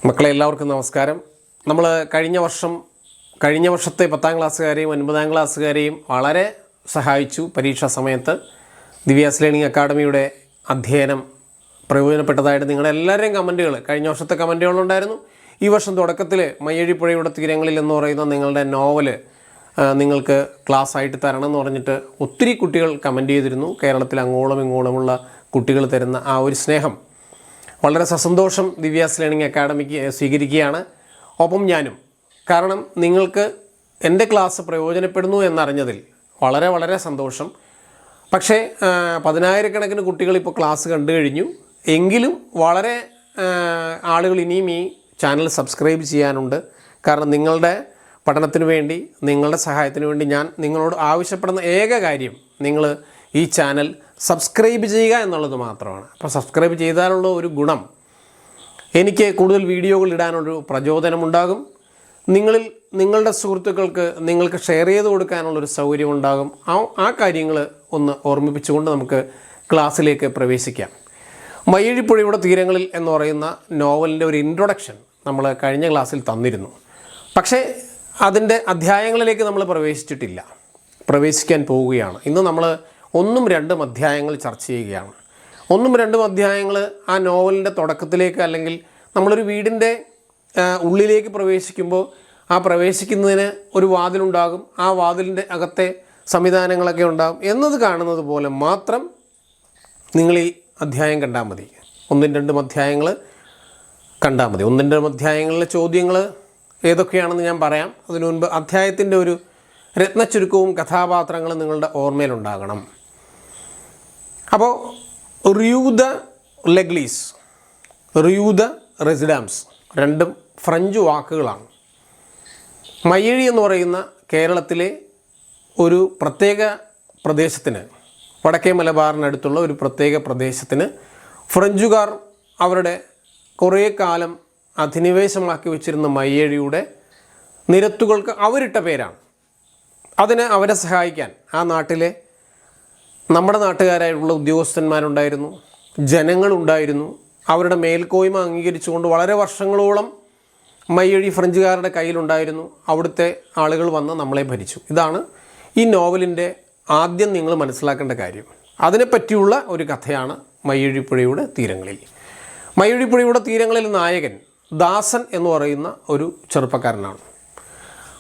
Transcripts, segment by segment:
മക്കളെ എല്ലാവർക്കും നമസ്കാരം. നമ്മൾ കഴിഞ്ഞ വർഷത്തെ 10ാം ക്ലാസ്സുകാരെയും 9ാം ക്ലാസ്സുകാരെയും വളരെ സഹായിച്ചു. പരീക്ഷാ സമയത്ത് ദിവ്യാസ് ലേണിംഗ് അക്കാഡമിയുടെ അധ്യയനം പ്രയോജനപ്പെട്ടതായിട്ട് നിങ്ങളെല്ലാവരുടെയും കമൻറ്റുകൾ, കഴിഞ്ഞ വർഷത്തെ കമൻറ്റുകളുണ്ടായിരുന്നു. ഈ വർഷം തുടക്കത്തിൽ മയ്യഴിപ്പുഴയുടെ തീരങ്ങളിൽ എന്ന് പറയുന്ന നിങ്ങളുടെ നോവല് നിങ്ങൾക്ക് ക്ലാസ് ആയിട്ട് തരണം എന്ന് പറഞ്ഞിട്ട് ഒത്തിരി കുട്ടികൾ കമൻറ്റ് ചെയ്തിരുന്നു. കേരളത്തിൽ അങ്ങോളം ഇങ്ങോളമുള്ള കുട്ടികൾ തരുന്ന ആ ഒരു സ്നേഹം വളരെ സസന്തോഷം ദിവ്യാസ് ലേണിംഗ് അക്കാഡമിക്ക് സ്വീകരിക്കുകയാണ്. ഒപ്പം ഞാനും. കാരണം നിങ്ങൾക്ക് എൻ്റെ ക്ലാസ് പ്രയോജനപ്പെടുന്നു എന്നറിഞ്ഞതിൽ വളരെ വളരെ സന്തോഷം. പക്ഷേ 10,000-കണക്കിന് കുട്ടികൾ ഇപ്പോൾ ക്ലാസ് കണ്ടു കഴിഞ്ഞു. എങ്കിലും വളരെ ആളുകൾ ഇനിയും ഈ ചാനൽ സബ്സ്ക്രൈബ് ചെയ്യാനുണ്ട്. കാരണം നിങ്ങളുടെ പഠനത്തിന് വേണ്ടി, നിങ്ങളുടെ സഹായത്തിന് വേണ്ടി ഞാൻ നിങ്ങളോട് ആവശ്യപ്പെടുന്ന ഏക കാര്യം നിങ്ങൾ ഈ ചാനൽ സബ്സ്ക്രൈബ് ചെയ്യുക എന്നുള്ളത് മാത്രമാണ്. അപ്പോൾ സബ്സ്ക്രൈബ് ചെയ്താലുള്ള ഒരു ഗുണം, എനിക്ക് കൂടുതൽ വീഡിയോകൾ ഇടാനൊരു പ്രചോദനമുണ്ടാകും. നിങ്ങളുടെ സുഹൃത്തുക്കൾക്ക് നിങ്ങൾക്ക് ഷെയർ ചെയ്ത് കൊടുക്കാനുള്ളൊരു സൗകര്യം ഉണ്ടാകും. ആ കാര്യങ്ങൾ ഒന്ന് ഓർമ്മിപ്പിച്ചുകൊണ്ട് നമുക്ക് ക്ലാസ്സിലേക്ക് പ്രവേശിക്കാം. മയ്യഴിപ്പുഴയുടെ തീരങ്ങളിൽ എന്ന് പറയുന്ന നോവലിൻ്റെ ഒരു ഇൻട്രൊഡക്ഷൻ നമ്മൾ കഴിഞ്ഞ ക്ലാസ്സിൽ തന്നിരുന്നു. പക്ഷേ അതിൻ്റെ അധ്യായങ്ങളിലേക്ക് നമ്മൾ പ്രവേശിക്കാൻ പോവുകയാണ്. ഇന്ന് നമ്മൾ 1-2 അധ്യായങ്ങൾ ചർച്ച ചെയ്യുകയാണ്. 1-2 അധ്യായങ്ങൾ ആ നോവലിൻ്റെ തുടക്കത്തിലേക്ക്, അല്ലെങ്കിൽ നമ്മളൊരു വീടിൻ്റെ ഉള്ളിലേക്ക് പ്രവേശിക്കുമ്പോൾ ആ പ്രവേശിക്കുന്നതിന് ഒരു വാതിലുണ്ടാകും. ആ വാതിലിൻ്റെ അകത്തെ സംവിധാനങ്ങളൊക്കെ ഉണ്ടാകും എന്നത് കാണുന്നത് പോലെ മാത്രം നിങ്ങൾ ഈ അധ്യായം കണ്ടാൽ മതി. 1-2 അധ്യായങ്ങൾ കണ്ടാൽ മതി. 1-2 അധ്യായങ്ങളിലെ ചോദ്യങ്ങൾ ഏതൊക്കെയാണെന്ന് ഞാൻ പറയാം. അതിനു മുൻപ് അധ്യായത്തിൻ്റെ ഒരു രത്നച്ചുരുക്കവും കഥാപാത്രങ്ങളും നിങ്ങളുടെ ഓർമ്മയിലുണ്ടാകണം. അപ്പോൾ റിയൂ ദ റെസിഡാംസ് രണ്ടും ഫ്രഞ്ച് വാക്കുകളാണ്. മയ്യഴി എന്ന് പറയുന്ന കേരളത്തിലെ ഒരു പ്രത്യേക പ്രദേശത്തിന്, വടക്കേ മലബാറിനടുത്തുള്ള ഒരു പ്രത്യേക പ്രദേശത്തിന് ഫ്രഞ്ചുകാർ അവരുടെ കുറേ കാലം അധിനിവേശമാക്കി വെച്ചിരുന്ന മയ്യഴിയുടെ നിരത്തുകൾക്ക് അവരിട്ട പേരാണ്. അതിന് അവരെ സഹായിക്കാൻ ആ നാട്ടിലെ നമ്മുടെ നാട്ടുകാരായിട്ടുള്ള ഉദ്യോഗസ്ഥന്മാരുണ്ടായിരുന്നു, ജനങ്ങളുണ്ടായിരുന്നു. അവരുടെ മേൽക്കോയ്മ അംഗീകരിച്ചുകൊണ്ട് വളരെ വർഷങ്ങളോളം മയ്യഴി ഫ്രഞ്ചുകാരുടെ കയ്യിലുണ്ടായിരുന്നു. അവിടുത്തെ ആളുകൾ വന്ന് നമ്മളെ ഭരിച്ചു. ഇതാണ് ഈ നോവലിൻ്റെ ആദ്യം നിങ്ങൾ മനസ്സിലാക്കേണ്ട കാര്യം. അതിനെപ്പറ്റിയുള്ള ഒരു കഥയാണ് മയ്യഴിപ്പുഴയുടെ തീരങ്ങളിൽ. മയ്യഴിപ്പുഴയുടെ തീരങ്ങളിൽ നായകൻ ദാസൻ എന്ന് പറയുന്ന ഒരു ചെറുപ്പക്കാരനാണ്.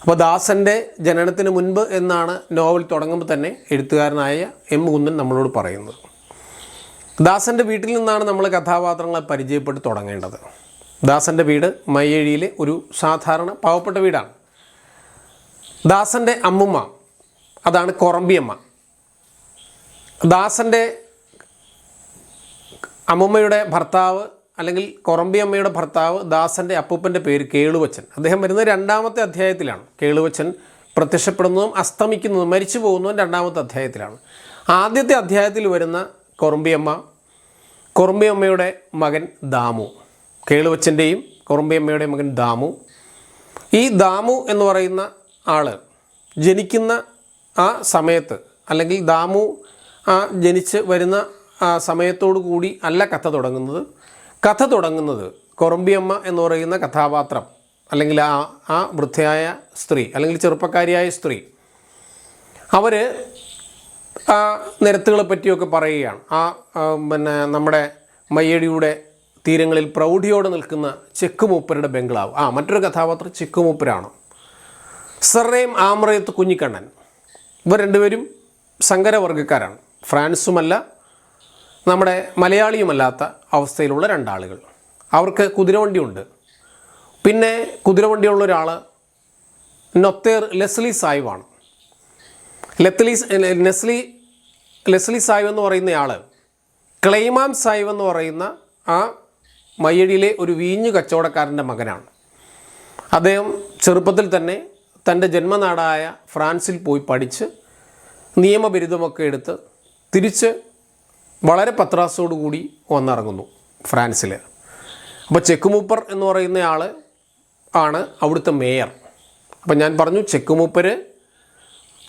അപ്പോൾ ദാസൻ്റെ ജനനത്തിന് മുൻപ് എന്നാണ് നോവൽ തുടങ്ങുമ്പോൾ തന്നെ എഴുത്തുകാരനായ എം കുന്നൻ നമ്മളോട് പറയുന്നത്. ദാസൻ്റെ വീട്ടിൽ നിന്നാണ് നമ്മൾ കഥാപാത്രങ്ങളെ പരിചയപ്പെട്ട് തുടങ്ങേണ്ടത്. ദാസൻ്റെ വീട് മയ്യഴിയിലെ ഒരു സാധാരണ പാവപ്പെട്ട വീടാണ്. ദാസൻ്റെ അമ്മുമ്മ, അതാണ് കൊറമ്പിയമ്മ. ദാസൻ്റെ അമ്മുമ്മയുടെ ഭർത്താവ്, അല്ലെങ്കിൽ കൊറമ്പിയമ്മയുടെ ഭർത്താവ് ദാസൻ്റെ അപ്പൂപ്പൻ്റെ പേര് കേളുവച്ചൻ. അദ്ദേഹം വരുന്നത് 2ാമത്തെ അധ്യായത്തിലാണ്. കേളുവച്ചൻ പ്രത്യക്ഷപ്പെടുന്നതും അസ്തമിക്കുന്നതും മരിച്ചു പോകുന്നതും 2ാമത്തെ അധ്യായത്തിലാണ്. ആദ്യത്തെ അധ്യായത്തിൽ വരുന്ന കൊറമ്പിയമ്മയുടെ മകൻ ദാമു, കേളുവച്ചൻ്റെയും കൊറമ്പിയമ്മയുടെയും മകൻ ദാമു. ഈ ദാമു എന്ന് പറയുന്ന ആൾ ജനിക്കുന്ന ആ സമയത്ത്, അല്ലെങ്കിൽ ദാമു ജനിച്ച് വരുന്ന സമയത്തോടു കൂടി അല്ല കഥ തുടങ്ങുന്നത് കൊറമ്പിയമ്മ എന്ന് പറയുന്ന കഥാപാത്രം, അല്ലെങ്കിൽ ആ വൃദ്ധയായ സ്ത്രീ, അല്ലെങ്കിൽ ചെറുപ്പക്കാരിയായ സ്ത്രീ, അവർ ആ നിരത്തുകളെ പറ്റിയൊക്കെ പറയുകയാണ്. നമ്മുടെ മയ്യഴിയുടെ തീരങ്ങളിൽ പ്രൗഢിയോടെ നിൽക്കുന്ന ചെക്കുമൂപ്പരുടെ ബംഗ്ലാവ്. മറ്റൊരു കഥാപാത്രം ചെക്കുമൂപ്പരാണ്. സെറേം ആമ്രയത്ത് കുഞ്ഞിക്കണ്ണൻ. ഇവർ രണ്ടുപേരും സങ്കരവർഗ്ഗക്കാരാണ്. ഫ്രാൻസുമല്ല, നമ്മുടെ മലയാളിയുമല്ലാത്ത അവസ്ഥയിലുള്ള 2 ആളുകൾ. അവർക്ക് കുതിരവണ്ടിയുണ്ട്. പിന്നെ കുതിരവണ്ടിയുള്ള ഒരാൾ നൊത്തേർ ലെസ്ലി സായിവാണ്. ലെസ്ലി സായിവ് എന്ന് പറയുന്നയാൾ ക്ലെയ്മാം സായിവ് എന്ന് പറയുന്ന ആ മയ്യഴിയിലെ ഒരു വീഞ്ഞു കച്ചവടക്കാരൻ്റെ മകനാണ്. അദ്ദേഹം ചെറുപ്പത്തിൽ തന്നെ തൻ്റെ ജന്മനാടായ ഫ്രാൻസിൽ പോയി പഠിച്ച് നിയമബിരുദമൊക്കെ എടുത്ത് തിരിച്ച് വളരെ പത്രാസോടുകൂടി വന്നിറങ്ങുന്നു ഫ്രാൻസിൽ. അപ്പോൾ ചെക്കുമൂപ്പർ എന്ന് പറയുന്ന ആൾ ആണ് അവിടുത്തെ മേയർ. അപ്പോൾ ഞാൻ പറഞ്ഞു, ചെക്കുമൂപ്പർ,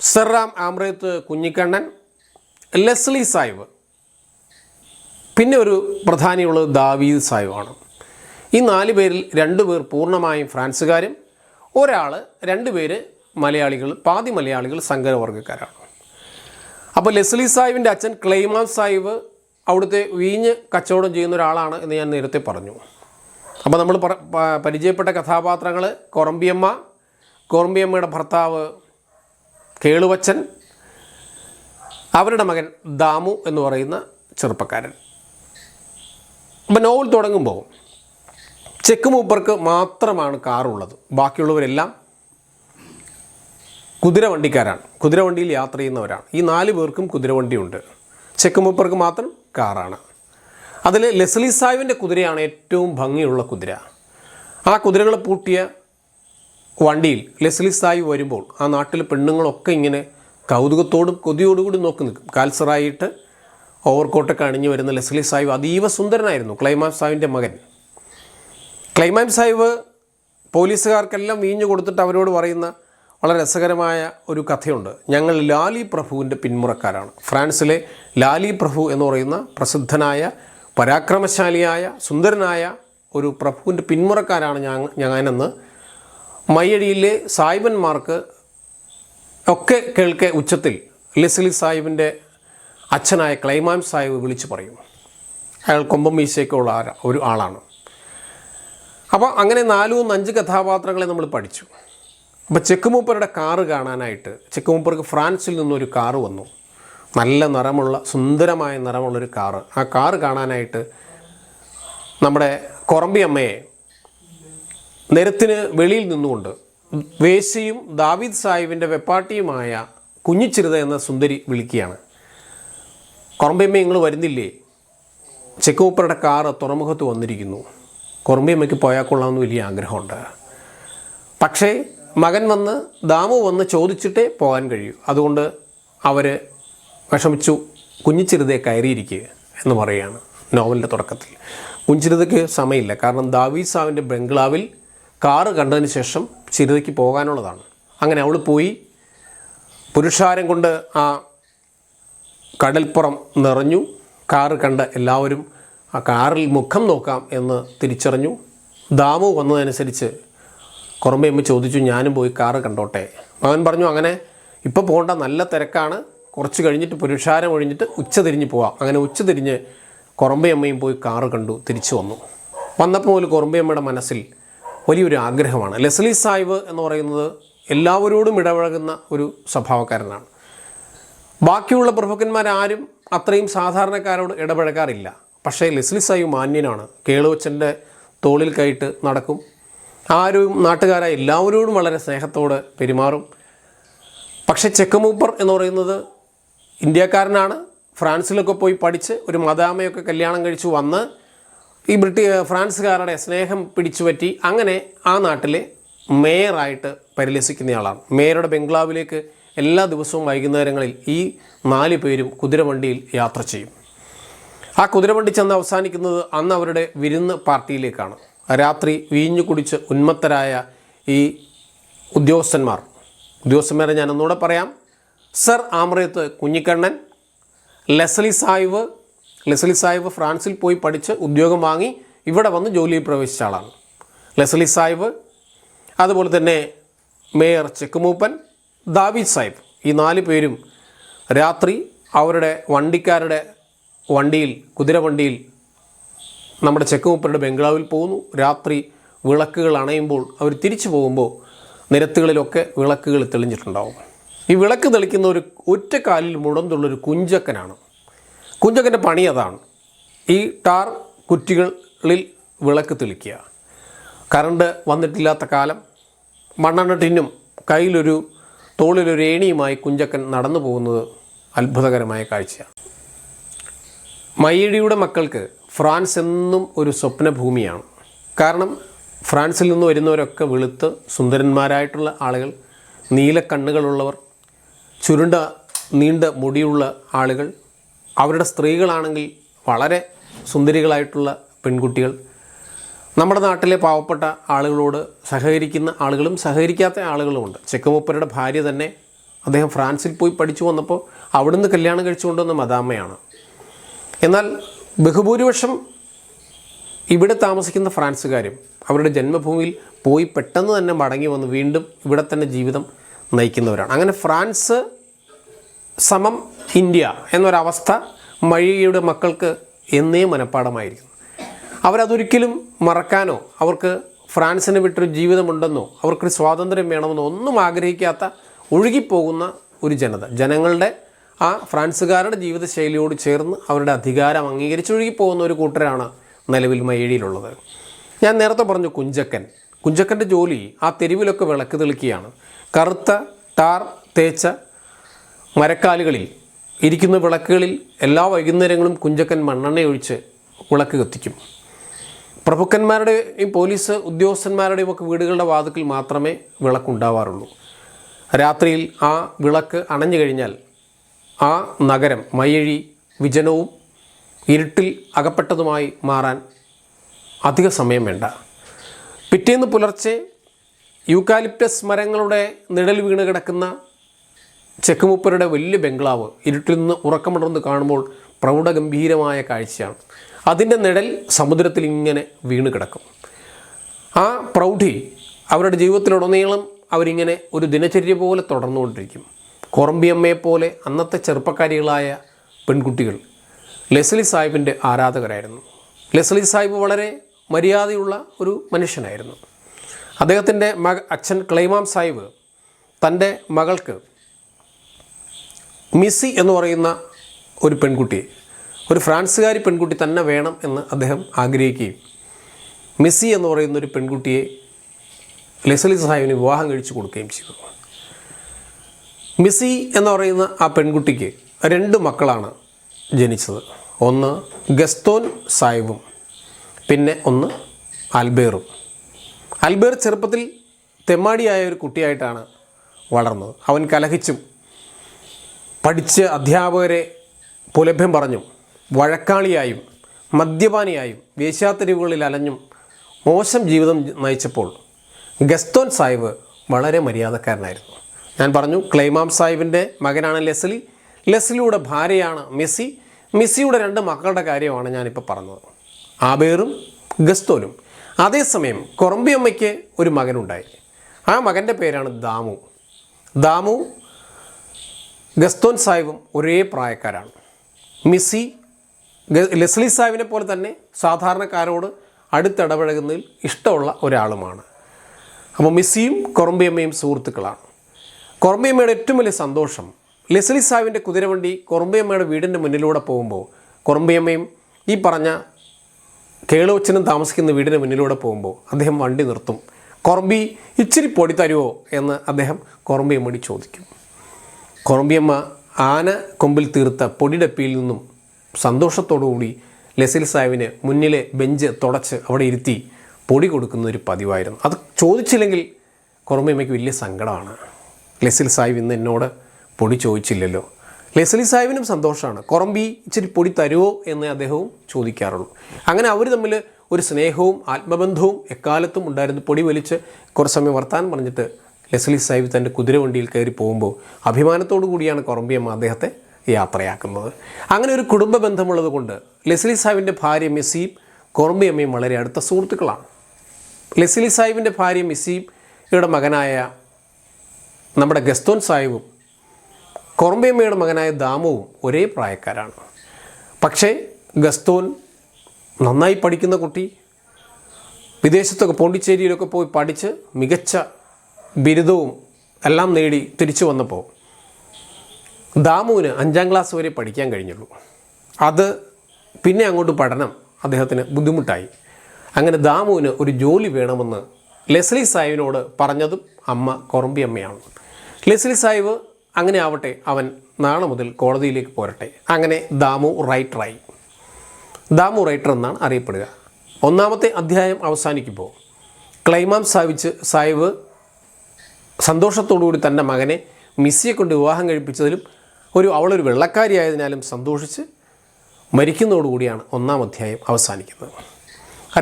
സെറാം ആമ്രയത്ത് കുഞ്ഞിക്കണ്ണൻ, ലെസ്ലി സായിവ്, പിന്നെ ഒരു പ്രധാനിയുള്ളത് ദാവീദ് സായിവാണ്. ഈ 4 പേരിൽ 2 പേർ പൂർണ്ണമായും ഫ്രാൻസുകാരും, 2 പേര് മലയാളികൾ, പാതി മലയാളികൾ സങ്കരവർഗ്ഗക്കാരാണ്. അപ്പോൾ ലെസ്ലി സാഹിബിൻ്റെ അച്ഛൻ ക്ലെയ്മാൻ സാഹിബ് അവിടുത്തെ വീഞ്ഞ് കച്ചവടം ചെയ്യുന്ന ഒരാളാണ് എന്ന് ഞാൻ നേരത്തെ പറഞ്ഞു. അപ്പോൾ നമ്മൾ പരിചയപ്പെട്ട കഥാപാത്രങ്ങൾ കോറമ്പിയമ്മയുടെ ഭർത്താവ് കേളുവച്ചൻ, അവരുടെ മകൻ ദാമു എന്ന് പറയുന്ന ചെറുപ്പക്കാരൻ. അപ്പോൾ നോവൽ തുടങ്ങുമ്പോൾ ചെക്ക് മൂപ്പർക്ക് മാത്രമാണ് കാറുള്ളത്, ബാക്കിയുള്ളവരെല്ലാം കുതിരവണ്ടിക്കാരാണ്, കുതിരവണ്ടിയിൽ യാത്ര ചെയ്യുന്നവരാണ്. ഈ 4 പേർക്കും കുതിരവണ്ടിയുണ്ട്, ചെക്ക് മൂപ്പർക്ക് മാത്രം കാറാണ്. അതിൽ ലെസ്ലി സാഹിബിൻ്റെ കുതിരയാണ് ഏറ്റവും ഭംഗിയുള്ള കുതിര. ആ കുതിരകളെ പൂട്ടിയ വണ്ടിയിൽ ലെസ്ലി സാഹിബ് വരുമ്പോൾ ആ നാട്ടിലെ പെണ്ണുങ്ങളൊക്കെ ഇങ്ങനെ കൗതുകത്തോടും കൊതിയോടുകൂടി നോക്കി നിൽക്കും. കാൽസറായിട്ട് ഓവർകോട്ടൊക്കെ അണിഞ്ഞു വരുന്ന ലെസ്ലി സാഹിബ് അതീവ സുന്ദരനായിരുന്നു, ക്ലെയ്മാൻ സാഹിബിൻ്റെ മകൻ. ക്ലെയ്മാൻ സാഹിബ് പോലീസുകാർക്കെല്ലാം വീഞ്ഞു കൊടുത്തിട്ട് അവരോട് പറയുന്ന വളരെ രസകരമായ ഒരു കഥയുണ്ട്. ഞങ്ങൾ ലാലി പ്രഭുവിൻ്റെ പിന്മുറക്കാരാണ്. ഫ്രാൻസിലെ ലാലി പ്രഭു എന്ന് പറയുന്ന പ്രസിദ്ധനായ പരാക്രമശാലിയായ സുന്ദരനായ ഒരു പ്രഭുവിൻ്റെ പിന്മുറക്കാരാണ് ഞാനെന്ന് മയ്യഴിയിലെ സായിബന്മാർക്ക് ഒക്കെ കേൾക്കെ ഉച്ചത്തിൽ ലെസ്ലി സാഹിബിൻ്റെ അച്ഛനായ ക്ലെയ്മാൻ സാഹിബ് വിളിച്ചു പറയും. അയാൾ കൊമ്പം മീശയൊക്കെയുള്ള ഒരു ആളാണ്. അപ്പോൾ അങ്ങനെ 4-5 കഥാപാത്രങ്ങളെ നമ്മൾ പഠിച്ചു. അപ്പോൾ ചെക്ക് മൂപ്പരുടെ കാറ് കാണാനായിട്ട് ചെക്ക് മൂപ്പർക്ക് ഫ്രാൻസിൽ നിന്നൊരു കാറ് വന്നു, നല്ല നിറമുള്ള സുന്ദരമായ നിറമുള്ളൊരു കാറ്. ആ കാറ് കാണാനായിട്ട് നമ്മുടെ കൊറമ്പിയമ്മയെ നിരത്തിന് വെളിയിൽ നിന്നുകൊണ്ട് വേശ്യയും ദാവീദ് സാഹിബിൻ്റെ വെപ്പാട്ടിയുമായ കുഞ്ഞിച്ചിരുത എന്ന സുന്ദരി വിളിക്കുകയാണ്. കൊറമ്പിയമ്മ നിങ്ങൾ വരുന്നില്ലേ, ചെക്ക് മൂപ്പരുടെ കാറ് തുറമുഖത്ത് വന്നിരിക്കുന്നു, കൊറമ്പിയമ്മയ്ക്ക് പോയാൽ കൊള്ളാമെന്ന് വലിയ ആഗ്രഹമുണ്ട്. പക്ഷേ മകൻ വന്ന് ദാമു വന്ന് ചോദിച്ചിട്ടേ പോകാൻ കഴിയൂ, അതുകൊണ്ട് അവർ വിഷമിച്ചു കുഞ്ഞിച്ചിരുതയെ കയറിയിരിക്കുക എന്ന് പറയുകയാണ് നോവലിൻ്റെ തുടക്കത്തിൽ. കുഞ്ഞിച്ചിരുതയ്ക്ക് സമയമില്ല, കാരണം ദാവീദ് സാഹിബിൻ്റെ ബംഗ്ലാവിൽ കാറ് കണ്ടതിന് ശേഷം ചിരുതയ്ക്ക് പോകാനുള്ളതാണ്. അങ്ങനെ അവൾ പോയി. പുരുഷാരം കൊണ്ട് ആ കടൽപ്പുറം നിറഞ്ഞു. കാറ് കണ്ട എല്ലാവരും ആ കാറിൽ മുഖം നോക്കാം എന്ന് തിരിച്ചറിഞ്ഞു. ദാമു വന്നതനുസരിച്ച് കൊറമ്പിയമ്മ ചോദിച്ചു, ഞാനും പോയി കാറ് കണ്ടോട്ടെ. മകൻ പറഞ്ഞു, അങ്ങനെ ഇപ്പോൾ പോകേണ്ട, നല്ല തിരക്കാണ്, കുറച്ച് കഴിഞ്ഞിട്ട് പുരുഷാരം ഒഴിഞ്ഞിട്ട് ഉച്ച തിരിഞ്ഞ് പോവാം. അങ്ങനെ ഉച്ച തിരിഞ്ഞ് കൊറമ്പിയമ്മയും പോയി കാറ് കണ്ടു, തിരിച്ചു വന്നു. വന്നപ്പോൾ ഒരു കൊറമ്പിയമ്മയുടെ മനസ്സിൽ വലിയൊരു ആഗ്രഹമാണ്. ലെസ്ലി സാഹിബ് എന്ന് പറയുന്നത് എല്ലാവരോടും ഇടപഴകുന്ന ഒരു സ്വഭാവക്കാരനാണ്. ബാക്കിയുള്ള പ്രഭുക്കന്മാരാരും അത്രയും സാധാരണക്കാരോട് ഇടപഴകാറില്ല. പക്ഷേ ലെസ്ലി സാഹിബ് മാന്യനാണ്, കേളുവച്ചൻ്റെ തോളിൽ കയറ്റ് നടക്കും, ആരും നാട്ടുകാരായ എല്ലാവരോടും വളരെ സ്നേഹത്തോടെ പെരുമാറും. പക്ഷേ ചെക്ക് മൂപ്പർ എന്ന് പറയുന്നത് ഇന്ത്യക്കാരനാണ്, ഫ്രാൻസിലൊക്കെ പോയി പഠിച്ച് ഒരു മദാമയൊക്കെ കല്യാണം കഴിച്ചു വന്ന് ഈ ഫ്രാൻസുകാരുടെ സ്നേഹം പിടിച്ചുപറ്റി അങ്ങനെ ആ നാട്ടിലെ മേയറായിട്ട് പരിലസിക്കുന്നയാളാണ്. മേയറുടെ ബംഗ്ലാവിലേക്ക് എല്ലാ ദിവസവും വൈകുന്നേരങ്ങളിൽ ഈ 4 പേരും കുതിരവണ്ടിയിൽ യാത്ര ചെയ്യും. ആ കുതിരവണ്ടി ചെന്ന് അവസാനിക്കുന്നത് അന്ന് അവരുടെ വിരുന്ന് പാർട്ടിയിലേക്കാണ്. രാത്രി വീഞ്ഞു കുടിച്ച് ഉന്മത്തരായ ഈ ഉദ്യോഗസ്ഥന്മാരെ ഞാൻ ഒന്നുകൂടെ പറയാം. സർ ആമ്രയത്ത് കുഞ്ഞിക്കണ്ണൻ, ലെസ്ലി സാഹിബ് ഫ്രാൻസിൽ പോയി പഠിച്ച് ഉദ്യോഗം വാങ്ങി ഇവിടെ വന്ന് ജോലിയിൽ പ്രവേശിച്ച ആളാണ് ലെസ്ലി സാഹിബ്. അതുപോലെ തന്നെ മേയർ ചെക്ക് മൂപ്പൻ, ദാവീദ് സാഹിബ്, ഈ 4 പേരും രാത്രി അവരുടെ വണ്ടിക്കാരുടെ വണ്ടിയിൽ, കുതിരവണ്ടിയിൽ നമ്മുടെ ചെക്ക് മൂപ്പരുടെ ബംഗ്ലാവിൽ പോകുന്നു. രാത്രി വിളക്കുകൾ അണയുമ്പോൾ അവർ തിരിച്ചു പോകുമ്പോൾ നിരത്തുകളിലൊക്കെ വിളക്കുകൾ തെളിഞ്ഞിട്ടുണ്ടാവും. ഈ വിളക്ക് തെളിക്കുന്ന ഒരു ഒറ്റക്കാലിൽ മുടന്തുള്ളൊരു കുഞ്ചക്കനാണ്. കുഞ്ചക്കൻ്റെ പണി അതാണ്. ഈ ടാർ കുറ്റികളിൽ വിളക്ക് തെളിക്കുക. കറണ്ട് വന്നിട്ടില്ലാത്ത കാലം മണ്ണെണ്ണ ടിന്നും കയ്യിലൊരു തോളിലൊരു ഏണിയുമായി കുഞ്ചക്കൻ നടന്നു പോകുന്നത് അത്ഭുതകരമായ കാഴ്ചയാണ്. മയ്യഴിയുടെ മക്കൾക്ക് ഫ്രാൻസ് എന്നും ഒരു സ്വപ്നഭൂമിയാണ്. കാരണം ഫ്രാൻസിൽ നിന്ന് വരുന്നവരൊക്കെ വെളുത്ത് സുന്ദരന്മാരായിട്ടുള്ള ആളുകൾ, നീലക്കണ്ണുകളുള്ളവർ, ചുരുണ്ട നീണ്ട മുടിയുള്ള ആളുകൾ, അവരുടെ സ്ത്രീകളാണെങ്കിൽ വളരെ സുന്ദരികളായിട്ടുള്ള പെൺകുട്ടികൾ. നമ്മുടെ നാട്ടിലെ പാവപ്പെട്ട ആളുകളോട് സഹകരിക്കുന്ന ആളുകളും സഹകരിക്കാത്ത ആളുകളുമുണ്ട്. ചെക്ക് മൂപ്പരുടെ ഭാര്യ തന്നെ അദ്ദേഹം ഫ്രാൻസിൽ പോയി പഠിച്ചു വന്നപ്പോൾ അവിടുന്ന് കല്യാണം കഴിച്ചു കൊണ്ടുവന്ന മദാമ്മയാണ്. എന്നാൽ ബഹുഭൂരിപക്ഷം ഇവിടെ താമസിക്കുന്ന ഫ്രാൻസുകാരും അവരുടെ ജന്മഭൂമിയിൽ പോയി പെട്ടെന്ന് തന്നെ മടങ്ങി വന്ന് വീണ്ടും ഇവിടെ തന്നെ ജീവിതം നയിക്കുന്നവരാണ്. അങ്ങനെ ഫ്രാൻസ് സമം ഇന്ത്യ എന്നൊരവസ്ഥ മഴയുടെ മക്കൾക്ക് എന്നേ മനഃപ്പാടമായിരിക്കുന്നു. അവരതൊരിക്കലും മറക്കാനോ അവർക്ക് ഫ്രാൻസിനെ വിട്ടൊരു ജീവിതമുണ്ടെന്നോ അവർക്കൊരു സ്വാതന്ത്ര്യം വേണമെന്നോ ഒന്നും ആഗ്രഹിക്കാത്ത ഒഴുകിപ്പോകുന്ന ഒരു ജനങ്ങളുടെ ആ ഫ്രാൻസുകാരുടെ ജീവിതശൈലിയോട് ചേർന്ന് അവരുടെ അധികാരം അംഗീകരിച്ചൊഴുകിപ്പോകുന്ന ഒരു കൂട്ടരാണ് നിലവിൽ മയ്യഴിയിലുള്ളത്. ഞാൻ നേരത്തെ പറഞ്ഞു കുഞ്ചക്കൻ്റെ ജോലി ആ തെരുവിലൊക്കെ വിളക്ക് തെളിക്കുകയാണ്. കറുത്ത ടാർ തേച്ച മരക്കാലുകളിൽ ഇരിക്കുന്ന വിളക്കുകളിൽ എല്ലാ വൈകുന്നേരങ്ങളും കുഞ്ചക്കൻ മണ്ണെണ്ണ ഒഴിച്ച് വിളക്ക് കത്തിക്കും. പ്രഭുക്കന്മാരുടെയും പോലീസ് ഉദ്യോഗസ്ഥന്മാരുടെയും ഒക്കെ വീടുകളുടെ വാതിൽക്കൽ മാത്രമേ വിളക്കുണ്ടാവാറുള്ളൂ. രാത്രിയിൽ ആ വിളക്ക് അണഞ്ഞു കഴിഞ്ഞാൽ ആ നഗരം മയ്യഴി വിജനവും ഇരുട്ടിൽ അകപ്പെട്ടതുമായി മാറാൻ അധിക സമയം വേണ്ട. പിറ്റേന്ന് പുലർച്ചെ യൂക്കാലിപ്റ്റസ് മരങ്ങളുടെ നിഴൽ വീണ് കിടക്കുന്ന ചെക്കുമുപ്പരുടെ വലിയ ബംഗ്ലാവ് ഇരുട്ടിൽ നിന്ന് ഉറക്കമുണർന്ന് കാണുമ്പോൾ പ്രൗഢഗംഭീരമായ കാഴ്ചയാണ്. അതിൻ്റെ നിഴൽ സമുദ്രത്തിൽ ഇങ്ങനെ വീണ് കിടക്കും. ആ പ്രൗഢി അവരുടെ ജീവിതത്തിലുടനീളം അവരിങ്ങനെ ഒരു ദിനചര്യ പോലെ തുടർന്നുകൊണ്ടിരിക്കും. കൊറമ്പിയമ്മയെപ്പോലെ അന്നത്തെ ചെറുപ്പക്കാരികളായ പെൺകുട്ടികൾ ലെസ്ലി സാഹിബിൻ്റെ ആരാധകരായിരുന്നു. ലെസ്ലി സാഹിബ് വളരെ മര്യാദയുള്ള ഒരു മനുഷ്യനായിരുന്നു. അദ്ദേഹത്തിൻ്റെ അച്ഛൻ ക്ലൈമാം സാഹിബ് തൻ്റെ മകൾക്ക് മിസ്സി എന്ന് പറയുന്ന ഒരു പെൺകുട്ടിയെ, ഒരു ഫ്രാൻസുകാരി പെൺകുട്ടി തന്നെ വേണം എന്ന് അദ്ദേഹം ആഗ്രഹിക്കുകയും മിസ്സി എന്ന് പറയുന്ന ഒരു പെൺകുട്ടിയെ ലെസ്ലി സാഹിബിന് വിവാഹം കഴിച്ചു കൊടുക്കുകയും ചെയ്തു. മിസ്സി എന്ന് പറയുന്ന ആ പെൺകുട്ടിക്ക് 2 മക്കളാണ് ജനിച്ചത്. ഒന്ന് ഗസ്തോൻ സാഹിബും പിന്നെ ഒന്ന് ആൽബേറും. ആൽബേർ ചെറുപ്പത്തിൽ തെമ്മാടിയായ ഒരു കുട്ടിയായിട്ടാണ് വളർന്നത്. അവൻ കലഹിച്ചും പഠിച്ച് അധ്യാപകരെ പുലഭ്യം പറഞ്ഞും വഴക്കാളിയായും മദ്യപാനിയായും വേശ്യാതെരുവുകളിൽ അലഞ്ഞും മോശം ജീവിതം നയിച്ചപ്പോൾ ഗസ്തോൻ സാഹിബ് വളരെ മര്യാദക്കാരനായിരുന്നു. ഞാൻ പറഞ്ഞു, ക്ലൈമാം സാഹിബിൻ്റെ മകനാണ് ലെസ്ലി, ലെസ്ലിയുടെ ഭാര്യയാണ് മിസ്സി, മിസ്സിയുടെ 2 മക്കളുടെ കാര്യമാണ് ഞാനിപ്പോൾ പറഞ്ഞത്, ആബേറും ഗസ്തോനും. അതേസമയം കൊറമ്പിയമ്മയ്ക്ക് ഒരു മകനുണ്ടായി. ആ മകൻ്റെ പേരാണ് ദാമു. ഗസ്തോൻ സാഹിബും ഒരേ പ്രായക്കാരാണ്. മിസ്സി ലെസ്ലി സാഹിബിനെ പോലെ തന്നെ സാധാരണക്കാരോട് അടുത്തിടപഴകുന്നതിൽ ഇഷ്ടമുള്ള ഒരാളുമാണ്. അപ്പോൾ മിസ്സിയും കൊറമ്പിയമ്മയും സുഹൃത്തുക്കളാണ്. കൊറമ്പിയമ്മയുടെ ഏറ്റവും വലിയ സന്തോഷം ലെസ്ലി സാഹിബിൻ്റെ കുതിരവണ്ടി കൊറമ്പിയമ്മയുടെ വീടിൻ്റെ മുന്നിലൂടെ പോകുമ്പോൾ കൊറമ്പിയമ്മയും ഈ പറഞ്ഞ കേളുവച്ചനും താമസിക്കുന്ന വീടിൻ്റെ മുന്നിലൂടെ പോകുമ്പോൾ അദ്ദേഹം വണ്ടി നിർത്തും. കൊറമ്പി ഇച്ചിരി പൊടി തരുമോ എന്ന് അദ്ദേഹം കൊറമ്പിയമ്മയോട് ചോദിക്കും. കൊറമ്പിയമ്മ ആന കൊമ്പിൽ തീർത്ത പൊടിഡപ്പിയിൽ നിന്നും സന്തോഷത്തോടുകൂടി ലെസ്ലി സാഹിബിന് മുന്നിലെ ബെഞ്ച് തുടച്ച് അവിടെ ഇരുത്തി പൊടി കൊടുക്കുന്നൊരു പതിവായിരുന്നു. അത് ചോദിച്ചില്ലെങ്കിൽ കൊറമ്പിയമ്മയ്ക്ക് വലിയ സങ്കടമാണ്. ലെസ്ലി സാഹിബ് ഇന്ന് എന്നോട് പൊടി ചോദിച്ചില്ലല്ലോ. ലെസ്ലി സാഹിബിനും സന്തോഷമാണ്. കൊറമ്പി ഇച്ചിരി പൊടി തരുമോ എന്ന് അദ്ദേഹവും ചോദിക്കാറുള്ളൂ. അങ്ങനെ അവർ തമ്മിൽ ഒരു സ്നേഹവും ആത്മബന്ധവും എക്കാലത്തും ഉണ്ടായിരുന്നു. പൊടി വലിച്ച് കുറച്ച് സമയം വർത്താനം പറഞ്ഞിട്ട് ലെസ്ലി സാഹിബ് തൻ്റെ കുതിരവണ്ടിയിൽ കയറി പോകുമ്പോൾ അഭിമാനത്തോടു കൂടിയാണ് കൊറമ്പിയമ്മ അദ്ദേഹത്തെ യാത്രയാക്കുന്നത്. അങ്ങനെ ഒരു കുടുംബ ബന്ധമുള്ളത് കൊണ്ട് ലെസ്ലി സാഹിബിൻ്റെ ഭാര്യ മിസ്സിയും കൊറമ്പിയമ്മയും വളരെ അടുത്ത സുഹൃത്തുക്കളാണ്. ലെസ്ലി സാഹിബിൻ്റെ ഭാര്യ മിസ്സിയുടെ മകനായ നമ്മുടെ ഗസ്തോൻ സാഹിബും കൊറമ്പിയമ്മയുടെ മകനായ ദാമുവും ഒരേ പ്രായക്കാരാണ്. പക്ഷേ ഗസ്തോൻ നന്നായി പഠിക്കുന്ന കുട്ടി, വിദേശത്തൊക്കെ പോണ്ടിച്ചേരിയിലൊക്കെ പോയി പഠിച്ച് മികച്ച ബിരുദവും എല്ലാം നേടി തിരിച്ചു വന്നപ്പോൾ ദാമുവിന് 5ാം ക്ലാസ് വരെ പഠിക്കാൻ കഴിഞ്ഞുള്ളൂ. അത് പിന്നെ അങ്ങോട്ട് പഠനം അദ്ദേഹത്തിന് ബുദ്ധിമുട്ടായി. അങ്ങനെ ദാമുവിന് ഒരു ജോലി വേണമെന്ന് ലെസ്ലി സാഹിബിനോട് പറഞ്ഞതും അമ്മ കൊറമ്പിയമ്മയാണ്. ലെസ്ലി സാഹിബ് അങ്ങനെ ആവട്ടെ, അവൻ നാളെ മുതൽ കോടതിയിലേക്ക് പോരട്ടെ. അങ്ങനെ ദാമു റൈറ്റർ എന്നാണ് അറിയപ്പെടുക. 1ാമത്തെ അധ്യായം അവസാനിക്കുമ്പോൾ ക്ലൈമാം സാഹിബ് സന്തോഷത്തോടുകൂടി തൻ്റെ മകനെ മിസ്സിയെ കൊണ്ട് വിവാഹം കഴിപ്പിച്ചതിലും അവളൊരു വെള്ളക്കാരിയായതിനാലും സന്തോഷിച്ച് മരിക്കുന്നതോടുകൂടിയാണ് 1ാം അധ്യായം അവസാനിക്കുന്നത്.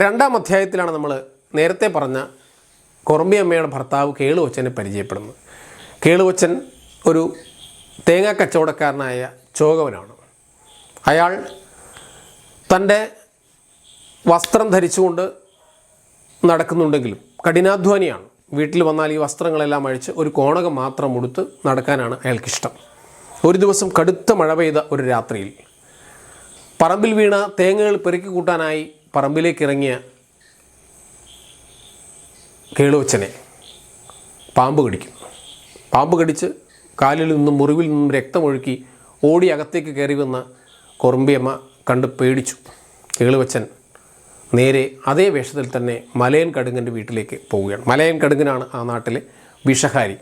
2ാം അധ്യായത്തിലാണ് നമ്മൾ നേരത്തെ പറഞ്ഞ കൊറമ്പിയമ്മയുടെ ഭർത്താവ് കേളുവച്ചനെ പരിചയപ്പെടുന്നത്. കേളുവച്ചൻ ഒരു തേങ്ങാ കച്ചവടക്കാരനായ ചോകവനാണ്. അയാൾ തൻ്റെ വസ്ത്രം ധരിച്ചുകൊണ്ട് നടക്കുന്നുണ്ടെങ്കിലും കഠിനാധ്വാനിയാണ്. വീട്ടിൽ വന്നാൽ ഈ വസ്ത്രങ്ങളെല്ലാം അഴിച്ച് ഒരു കോണകം മാത്രം ഉടുത്ത് നടക്കാനാണ് അയാൾക്കിഷ്ടം. ഒരു ദിവസം കടുത്ത മഴ പെയ്ത ഒരു രാത്രിയിൽ പറമ്പിൽ വീണ തേങ്ങകൾ പെറുക്കി കൂട്ടാനായി പറമ്പിലേക്ക് ഇറങ്ങിയ കേളുവച്ചനെ പാമ്പ് കടിക്കും. പാമ്പ് കടിച്ച് കാലിൽ നിന്നും മുറിവിൽ നിന്നും രക്തമൊഴുക്കി ഓടി അകത്തേക്ക് കയറി വന്ന കുറുമ്പിയമ്മ കണ്ട് പേടിച്ചു. കേളുവച്ചൻ നേരെ അതേ വേഷത്തിൽ തന്നെ മലയൻ കടുങ്ങൻ്റെ വീട്ടിലേക്ക് പോവുകയാണ്. മലയൻ കടുങ്ങനാണ് ആ നാട്ടിലെ വിഷഹാരി.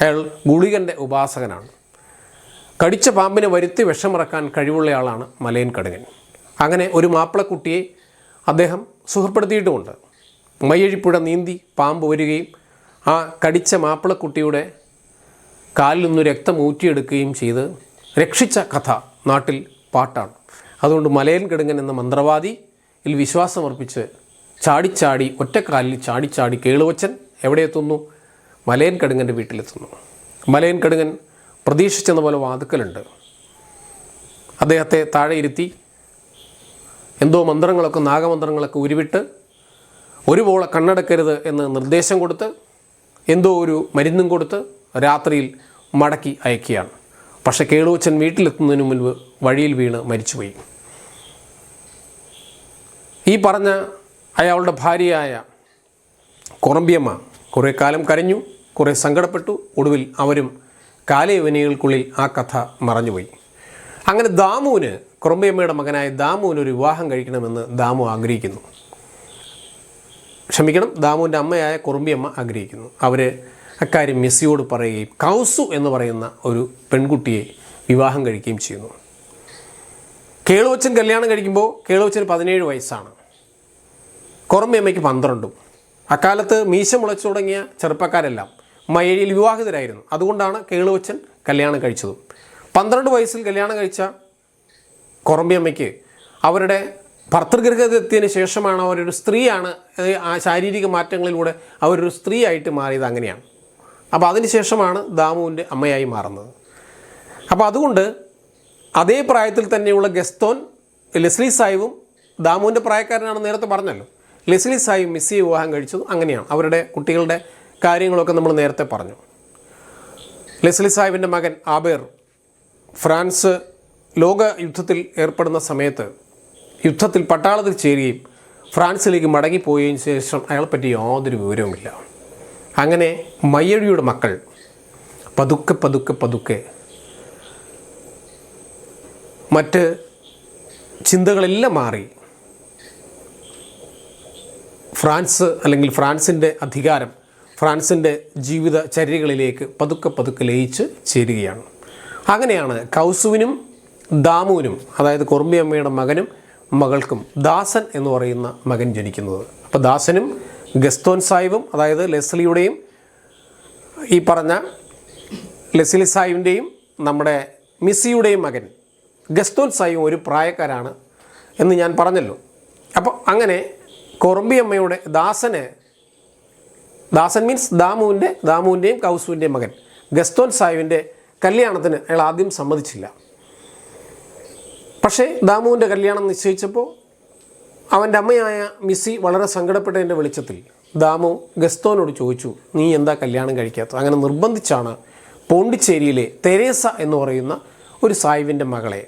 അയാൾ ഗുളികൻ്റെ ഉപാസകനാണ്. കടിച്ച പാമ്പിനെ വരുത്തി വിഷമിറക്കാൻ കഴിവുള്ളയാളാണ് മലയൻ കടുങ്ങൻ. അങ്ങനെ ഒരു മാപ്പിളക്കുട്ടിയെ അദ്ദേഹം സുഖപ്പെടുത്തിയിട്ടുമുണ്ട്. മയ്യഴിപ്പുഴ നീന്തി പാമ്പ് വരികയും ആ കടിച്ച മാപ്പിളക്കുട്ടിയുടെ കാലിൽ നിന്ന് രക്തം ഊറ്റിയെടുക്കുകയും ചെയ്ത് രക്ഷിച്ച കഥ നാട്ടിൽ പാട്ടാണ്. അതുകൊണ്ട് മലയൻ കടുങ്ങൻ എന്ന മന്ത്രവാദിയിൽ വിശ്വാസമർപ്പിച്ച് ചാടിച്ചാടി ഒറ്റക്കാലിൽ ചാടിച്ചാടി കേളുവച്ചൻ എവിടെ എത്തുന്നു? മലയൻ കടുങ്ങൻ്റെ വീട്ടിലെത്തുന്നു. മലയൻ കടുങ്ങൻ പ്രതീക്ഷിച്ചെന്ന പോലെ വാതുക്കലുണ്ട്. അദ്ദേഹത്തെ താഴെ ഇരുത്തി എന്തോ മന്ത്രങ്ങളൊക്കെ നാഗമന്ത്രങ്ങളൊക്കെ ഉരുവിട്ട് ഒരു പോള കണ്ണടക്കരുത് എന്ന് നിർദ്ദേശം കൊടുത്ത് എന്തോ ഒരു മരുന്നും കൊടുത്ത് രാത്രിയിൽ മടക്കി അയക്കുകയാണ്. പക്ഷേ കേളുവച്ചൻ വീട്ടിലെത്തുന്നതിന് മുൻപ് വഴിയിൽ വീണ് മരിച്ചുപോയി. ഈ പറഞ്ഞ അയാളുടെ ഭാര്യയായ കുറുമ്പിയമ്മ കുറേ കാലം കരഞ്ഞു, കുറേ സങ്കടപ്പെട്ടു. ഒടുവിൽ അവരും കാലയവനികൾക്കുള്ളിൽ ആ കഥ മറഞ്ഞുപോയി. അങ്ങനെ ദാമുവിന്, കുറുമ്പിയമ്മയുടെ മകനായ ദാമുവിന് ഒരു വിവാഹം കഴിക്കണമെന്ന് ദാമു ആഗ്രഹിക്കുന്നു. ദാമുവിൻ്റെ അമ്മയായ കുറുമ്പിയമ്മ ആഗ്രഹിക്കുന്നു. അവർ അക്കാര്യം മിസ്സിയോട് പറയുകയും കൗസു എന്ന് പറയുന്ന ഒരു പെൺകുട്ടിയെ വിവാഹം കഴിക്കുകയും ചെയ്യുന്നു. കേളുവച്ചൻ കല്യാണം കഴിക്കുമ്പോൾ കേളുവച്ചന് 17 വയസ്സാണ്, കുറുമ്പിയമ്മയ്ക്ക് 12. അക്കാലത്ത് മീശ മുളച്ചു തുടങ്ങിയ ചെറുപ്പക്കാരെല്ലാം മയ്യഴിയിൽ വിവാഹിതരായിരുന്നു. അതുകൊണ്ടാണ് കേളുവച്ചൻ കല്യാണം കഴിച്ചതും. 12 വയസ്സിൽ കല്യാണം കഴിച്ച കുറുമ്പിയമ്മയ്ക്ക് അവരുടെ ഭർതൃഗൃഹത്തിലെത്തിയതിന് ശേഷമാണ് അവരൊരു സ്ത്രീയാണ്, ആ ശാരീരിക മാറ്റങ്ങളിലൂടെ അവരൊരു സ്ത്രീ ആയിട്ട് മാറിയത്. അങ്ങനെയാണ്. അപ്പോൾ അതിനുശേഷമാണ് ദാമുവിൻ്റെ അമ്മയായി മാറുന്നത്. അപ്പോൾ അതുകൊണ്ട് അതേ പ്രായത്തിൽ തന്നെയുള്ള ഗസ്തോൻ ലെസ്ലി സായിവും ദാമുവിൻ്റെ പ്രായക്കാരനാണെന്ന് നേരത്തെ പറഞ്ഞല്ലോ. ലെസ്ലി സായും മിസ്സിയെ വിവാഹം കഴിച്ചതും അങ്ങനെയാണ്. അവരുടെ കുട്ടികളുടെ കാര്യങ്ങളൊക്കെ നമ്മൾ നേരത്തെ പറഞ്ഞു. ലെസ്ലി സായിവിൻ്റെ മകൻ ആബേർ ഫ്രാൻസ് ലോക യുദ്ധത്തിൽ ഏർപ്പെടുന്ന സമയത്ത് യുദ്ധത്തിൽ പട്ടാളത്തിൽ ചേരുകയും ഫ്രാൻസിലേക്ക് മടങ്ങിപ്പോയതിനു ശേഷം അയാളെപ്പറ്റി യാതൊരു വിവരവുമില്ല. അങ്ങനെ മയ്യഴിയുടെ മക്കൾ പതുക്കെ പതുക്കെ പതുക്കെ മറ്റ് ചിന്തകളെല്ലാം മാറി ഫ്രാൻസ് അല്ലെങ്കിൽ ഫ്രാൻസിൻ്റെ അധികാരം, ഫ്രാൻസിൻ്റെ ജീവിതചര്യകളിലേക്ക് പതുക്കെ പതുക്കെ ലയിച്ച് ചേരുകയാണ്. അങ്ങനെയാണ് കൗസുവിനും ദാമുവിനും, അതായത് കുറുമ്പിയമ്മയുടെ മകനും മകൾക്കും ദാസൻ എന്ന് പറയുന്ന മകൻ ജനിക്കുന്നത്. അപ്പോൾ ദാസനും ഗസ്തോൻ സായിവും, അതായത് ലെസ്ലിയുടെയും ഈ പറഞ്ഞ ലെസ്ലി സായിവിൻ്റെയും നമ്മുടെ മിസ്സിയുടെയും മകൻ ഗസ്തോൻ സായും ഒരു പ്രായക്കാരാണ് എന്ന് ഞാൻ പറഞ്ഞല്ലോ. അപ്പോൾ അങ്ങനെ കുറുമ്പിയമ്മയുടെ ദാസൻ മീൻസ് ദാമുവിൻ്റെയും കൗസുവിൻ്റെയും മകൻ ഗസ്തോൻ സായുവിൻ്റെ കല്യാണത്തിന് അയാൾ ആദ്യം സമ്മതിച്ചില്ല. പക്ഷേ ദാമുവിൻ്റെ കല്യാണം നിശ്ചയിച്ചപ്പോൾ അവൻ്റെ അമ്മയായ മിസ്സി വളരെ സങ്കടപ്പെട്ടതിൻ്റെ വെളിച്ചത്തിൽ ദാമു ഗസ്തോനോട് ചോദിച്ചു, നീ എന്താ കല്യാണം കഴിക്കാത്തത്? അങ്ങനെ നിർബന്ധിച്ചാണ് പോണ്ടിച്ചേരിയിലെ തെരേസ എന്ന് പറയുന്ന ഒരു സായിവിൻ്റെ മകളെ,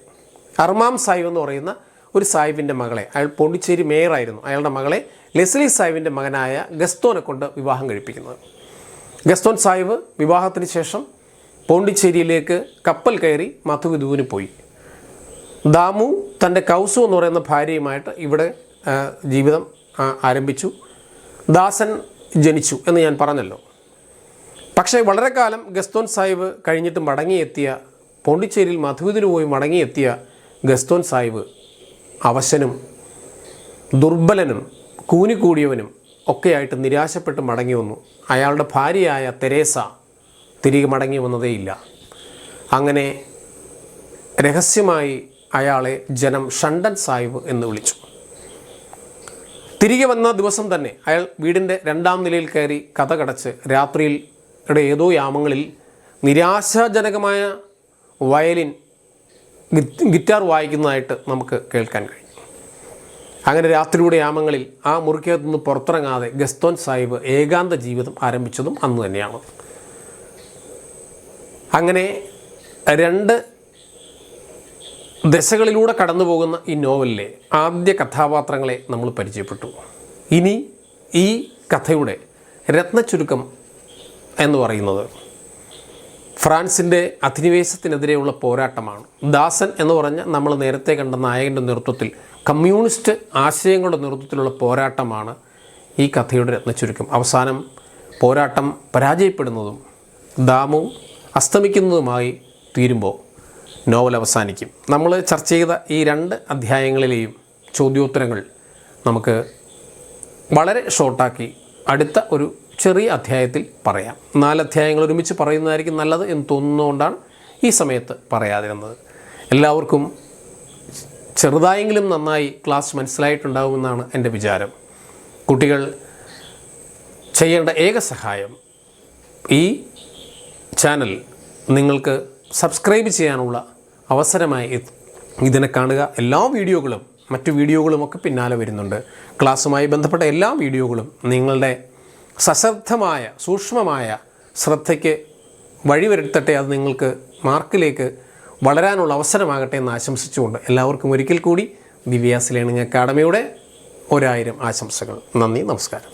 അർമാം സായിവ് എന്ന് പറയുന്ന ഒരു സായിവിൻ്റെ മകളെ, അയാൾ പോണ്ടിച്ചേരി മേയറായിരുന്നു, അയാളുടെ മകളെ ലെസ്ലി സായിവിൻ്റെ മകനായ ഗസ്തോനെ കൊണ്ട് വിവാഹം കഴിപ്പിക്കുന്നത്. ഗസ്തോൻ സായിവ് വിവാഹത്തിന് ശേഷം പോണ്ടിച്ചേരിയിലേക്ക് കപ്പൽ കയറി മധുവിധുവിന് പോയി. ദാമു തൻ്റെ കൗസു എന്ന് പറയുന്ന ഭാര്യയുമായിട്ട് ഇവിടെ ജീവിതം ആരംഭിച്ചു. ദാസൻ ജനിച്ചു എന്ന് ഞാൻ പറഞ്ഞല്ലോ. പക്ഷേ വളരെ കാലം ഗസ്തോൻ സാഹിബ് കഴിഞ്ഞിട്ട് മടങ്ങിയെത്തിയ, പോണ്ടിച്ചേരിയിൽ മധുവിധുവിന് പോയി മടങ്ങിയെത്തിയ ഗസ്തോൻ സാഹിബ് അവശനും ദുർബലനും കൂനിക്കൂടിയവനും ഒക്കെയായിട്ട് നിരാശപ്പെട്ട് മടങ്ങി വന്നു. അയാളുടെ ഭാര്യയായ തെരേസ തിരികെ മടങ്ങി വന്നതേയില്ല. അങ്ങനെ രഹസ്യമായി അയാളെ ജനം ഷണ്ടൻ സാഹിബ് എന്ന് വിളിച്ചു. തിരികെ വന്ന ദിവസം തന്നെ അയാൾ വീടിൻ്റെ 2ാം നിലയിൽ കയറി കതകടച്ച് രാത്രിയിൽ ഏതോ യാമങ്ങളിൽ നിരാശാജനകമായ വയലിൻ, ഗിറ്റാർ വായിക്കുന്നതായിട്ട് നമുക്ക് കേൾക്കാൻ കഴിയും. അങ്ങനെ രാത്രിയുടെ യാമങ്ങളിൽ ആ മുറിക്കകത്തു നിന്ന് പുറത്തിറങ്ങാതെ ഗസ്തോൻ സാഹിബ് ഏകാന്ത ജീവിതം ആരംഭിച്ചതും അന്ന് തന്നെയാണ്. അങ്ങനെ 2 ദശകളിലൂടെ കടന്നു പോകുന്ന ഈ നോവലിലെ ആദ്യ കഥാപാത്രങ്ങളെ നമ്മൾ പരിചയപ്പെട്ടു. ഇനി ഈ കഥയുടെ രത്നച്ചുരുക്കം എന്ന് പറയുന്നത് ഫ്രാൻസിൻ്റെ അധിനിവേശത്തിനെതിരെയുള്ള പോരാട്ടമാണ്. ദാസൻ എന്ന് പറഞ്ഞ നമ്മൾ നേരത്തെ കണ്ട നായകൻ്റെ നേതൃത്വത്തിൽ കമ്മ്യൂണിസ്റ്റ് ആശയങ്ങളുടെ നേതൃത്വത്തിലുള്ള പോരാട്ടമാണ് ഈ കഥയുടെ രത്നച്ചുരുക്കം. അവസാനം പോരാട്ടം പരാജയപ്പെടുന്നതും ദാമു അസ്തമിക്കുന്നതുമായി തീരുമ്പോൾ നോവൽ അവസാനിക്കും. നമ്മൾ ചർച്ച ചെയ്ത ഈ 2 അധ്യായങ്ങളിലെയും ചോദ്യോത്തരങ്ങൾ നമുക്ക് വളരെ ഷോർട്ടാക്കി അടുത്ത ഒരു ചെറിയ അധ്യായത്തിൽ പറയാം. 4 അധ്യായങ്ങൾ ഒരുമിച്ച് പറയുന്നതായിരിക്കും നല്ലത് എന്ന് തോന്നുന്നതുകൊണ്ടാണ് ഈ സമയത്ത് പറയാതിരുന്നത്. എല്ലാവർക്കും ചെറുതായെങ്കിലും നന്നായി ക്ലാസ് മനസ്സിലായിട്ടുണ്ടാകുമെന്നാണ് എൻ്റെ വിചാരം. കുട്ടികൾ ചെയ്യേണ്ട ഏക സഹായം ഈ ചാനൽ നിങ്ങൾക്ക് സബ്സ്ക്രൈബ് ചെയ്യാനുള്ള അവസരമായി ഇതിനെ കാണുക. എല്ലാ വീഡിയോകളും മറ്റു വീഡിയോകളുമൊക്കെ പിന്നാലെ വരുന്നുണ്ട്. ക്ലാസ്സുമായി ബന്ധപ്പെട്ട എല്ലാ വീഡിയോകളും നിങ്ങളുടെ സശ്രദ്ധമായ സൂക്ഷ്മമായ ശ്രദ്ധയ്ക്ക് വഴിവരുത്തട്ടെ. അത് നിങ്ങൾക്ക് മാർക്കിലേക്ക് വളരാനുള്ള അവസരമാകട്ടെ എന്ന് ആശംസിച്ചുകൊണ്ട് എല്ലാവർക്കും ഒരിക്കൽ കൂടി ദിവ്യാസ് ലേണിംഗ് അക്കാഡമിയുടെ 1000 ആശംസകൾ. നന്ദി, നമസ്കാരം.